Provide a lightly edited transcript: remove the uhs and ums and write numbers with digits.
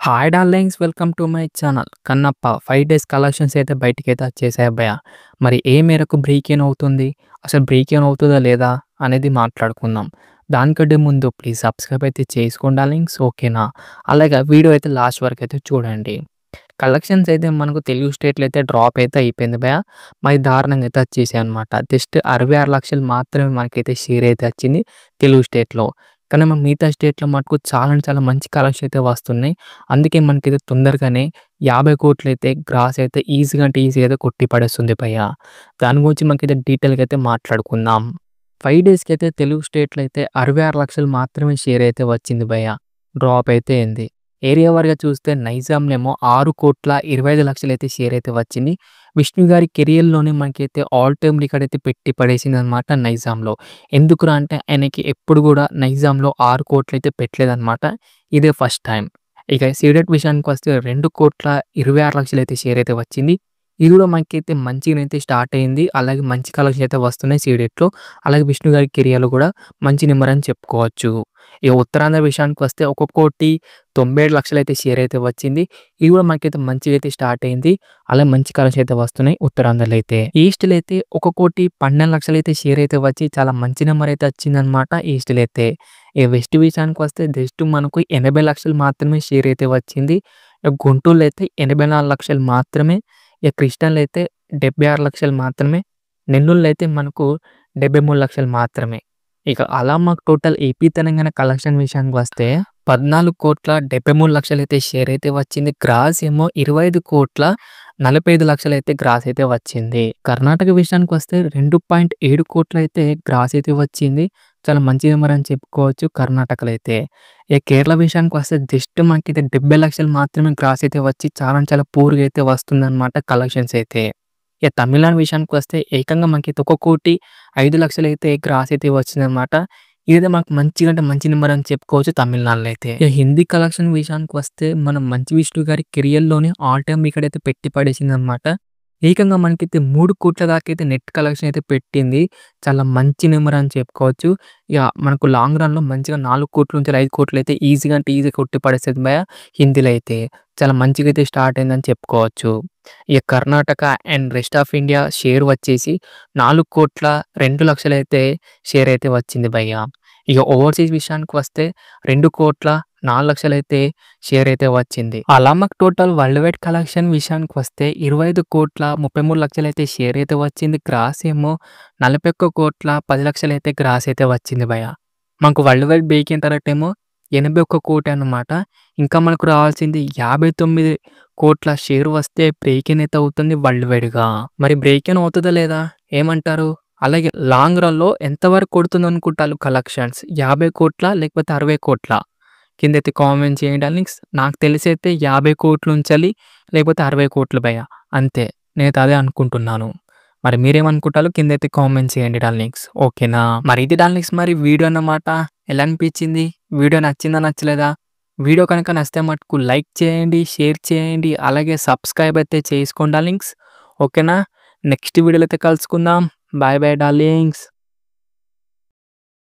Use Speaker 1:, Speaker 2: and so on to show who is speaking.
Speaker 1: Hi darlings, welcome to my channel. Kannappa 5 days collections అయితే బయటికైతే వచ్చేసాయి అబ్బయ్య. మరి ఏ మేరకు బ్రేక్ ఇన్ అవుతుంది, అసలు బ్రేక్ ఇన్ అవుతుందా లేదా అనేది మాట్లాడుకుందాం. దానికంటే ముందు ప్లీజ్ సబ్స్క్రైబ్ అయితే చేసుకోండి డార్లింగ్స్, ఓకేనా? అలాగే వీడియో అయితే లాస్ట్ వరకు అయితే చూడండి. కలెక్షన్స్ అయితే మనకు తెలుగు స్టేట్‌లో అయితే డ్రాప్ అయితే అయిపోయింది భయ్యా. మరి దారుణంగా అయితే వచ్చేసాయి అనమాట. జస్ట్ 66 లక్షలు మాత్రమే మనకైతే షేర్ అయితే వచ్చింది తెలుగు స్టేట్‌లో. కానీ మన మిగతా స్టేట్‌లో మటుకు చాలా అంటే చాలా మంచి కలెక్షన్ అయితే వస్తున్నాయి. అందుకే మనకైతే తొందరగానే 50,00,00,000 అయితే గ్రాస్ అయితే ఈజీగా అంటే ఈజీగా అయితే కొట్టి పడేస్తుంది భయ్యా. దాని గురించి మనకైతే డీటెయిల్‌గా అయితే మాట్లాడుకుందాం. 5 డేస్‌కి అయితే తెలుగు స్టేట్‌లో అయితే 66 లక్షలు మాత్రమే షేర్ అయితే వచ్చింది భయ్యా. డ్రాప్ అయితే అయింది. ఏరియా వారీగా చూస్తే నైజాంనేమో 6,25,00,000 అయితే షేర్ అయితే వచ్చింది. విష్ణు గారి కెరియర్‌లోనే మనకైతే ఆల్ టైమ్ రికార్డ్ అయితే పెట్టి పడేసిందనమాట నైజాంలో. ఎందుకురా అంటే ఆయనకి ఎప్పుడు గూడా నైజాంలో 6,00,00,000 అయితే పెట్టలేదనమాట. ఇదే ఫస్ట్ టైమ్. ఇక సీడెడ్ విషయానికొస్తే 2,26,00,000 అయితే షేర్ అయితే వచ్చింది. ఇది గూడా మనకైతే మంచిగానైతే స్టార్ట్ అయింది. అలాగే మంచి కలెక్షన్ అయితే వస్తున్నాయి సీడెడ్‌లో. అలాగే విష్ణు గారి కెరియర్‌లో గూడా మంచి నెంబర్ అని చెప్పుకోవచ్చు. ఇక ఉత్తరాంధ్ర విషయానికొస్తే ఒక్కొక్కోటి 97,00,000 అయితే షేర్ అయితే వచ్చింది. ఇది గూడా మనకైతే మంచిగా అయితే స్టార్ట్ అయింది. అలాగే మంచి కలెక్షన్ అయితే వస్తున్నాయి ఉత్తరాంధ్రలో అయితే. ఈస్ట్‌లో అయితే ఒక్కొక్కోటి 12,00,000 అయితే షేర్ అయితే వచ్చి చాలా మంచి నెంబర్ అయితే వచ్చిందనమాట ఈస్ట్‌లో అయితే. ఇక వెస్ట్ విషయానికొస్తే జస్ట్ మనకు 80,00,000 మాత్రమే షేర్ అయితే వచ్చింది. ఇక గుంటూరులో అయితే 84,00,000 మాత్రమే. ఇక కృష్ణాలో అయితే 76,00,000 మాత్రమే. నెల్లూరులో అయితే మనకు 73,00,000 మాత్రమే. ఇక అలా మాకు టోటల్ ఏపీ తెలంగాణ కలెక్షన్ విషయానికొస్తే 14,73,00,000 అయితే షేర్ అయితే వచ్చింది. గ్రాస్ ఏమో 25,45,00,000 అయితే గ్రాస్ అయితే వచ్చింది. కర్ణాటక విషయానికొస్తే 2,7,00,00,000 అయితే గ్రాస్ అయితే వచ్చింది. చాలా మంచి నెంబర్ అని చెప్పుకోవచ్చు కర్ణాటకలో అయితే. ఇక కేరళ విషయానికొస్తే జస్ట్ మనకైతే 70,00,000 మాత్రమే గ్రాస్ అయితే వచ్చి చాలా అంటే చాలా పూర్‌గా అయితే వస్తుందన్నమాట కలెక్షన్స్ అయితే. ఇక తమిళనాడు విషయానికొస్తే ఏకంగా మనకైతే ఒక్కొక్కోటి 5,00,000 అయితే గ్రాస్ అయితే వచ్చిందనమాట. ఇదైతే మనకు మంచిగా అంటే మంచి నెంబర్ అని చెప్పుకోవచ్చు తమిళనాడులో అయితే. ఇక హిందీ కలెక్షన్ విషయానికొస్తే మనం మంచు విష్ణు గారి కెరియర్‌లోనే ఆల్ టైమ్ రికార్డ్ అయితే పెట్టి పడేసిందనమాట. ఏకంగా మనకైతే 3,00,00,000 దాకా అయితే నెట్ కలెక్షన్ అయితే పెట్టింది. చాలా మంచి నెంబర్ అని చెప్పుకోవచ్చు. ఇక మనకు లాంగ్ రన్‌లో మంచిగా 4,00,00,000 నుంచి 5,00,00,000 అయితే ఈజీగా అంటే ఈజీగా కొట్టి పడేస్తది భయ్యా హిందీలో అయితే. చాలా మంచిగా అయితే స్టార్ట్ అయిందని చెప్పుకోవచ్చు. ఇక Karnataka and rest of India share వచ్చేసి 4,02,00,000 అయితే షేర్ అయితే వచ్చింది భయ్యా. ఇక ఓవర్‌సీస్ విషయానికి వస్తే 2,04,00,000 అయితే షేర్ అయితే వచ్చింది. అలా మాకు టోటల్ వరల్డ్ వైడ్ కలెక్షన్ విషయానికి వస్తే 25,33,00,000 అయితే షేర్ అయితే వచ్చింది. గ్రాస్ ఏమో 41,10,00,000 అయితే గ్రాస్ అయితే వచ్చింది భయ్యా. మాకు వరల్డ్ వైడ్ బ్రేక్ అయిన తర్వాతేమో 81,00,00,000 అన్నమాట. ఇంకా మనకు రావాల్సింది 59,00,00,000 షేర్ వస్తే బ్రేక్ ఇన్ అయితే అవుతుంది వరల్డ్ వైడ్‌గా. మరి బ్రేక్ ఇన్ అవుతదా లేదా? ఏమంటారు? అలాగే లాంగ్ రన్‌లో ఎంతవరకు కొడుతుందనుకుంటారు కలెక్షన్స్? 50,00,00,000 లేకపోతే 60,00,00,000? కిందైతే కామెంట్ చేయండి డార్లింగ్స్. నాకు తెలిసైతే 50,00,00,000 ఉంచాలి లేకపోతే 60,00,00,000 భయ్యా. అంతే. నేనైతే అదే అనుకుంటున్నాను. మరి మీరేమనుకుంటారో కిందైతే కామెంట్ చేయండి డార్లింగ్స్. ఓకేనా? మరి ఇది డార్లింగ్స్ మరి వీడియో అన్నమాట. ఎలా అనిపించింది? వీడియో నచ్చిందా? నచ్చలేదా? వీడియో కనుక నచ్చితే మటుకు లైక్ చేయండి, షేర్ చేయండి, అలాగే సబ్స్క్రైబ్ అయితే చేసుకోండి డార్లింగ్స్. ఓకేనా? నెక్స్ట్ వీడియోలో అయితే కలుసుకుందాం. Bye bye darlings.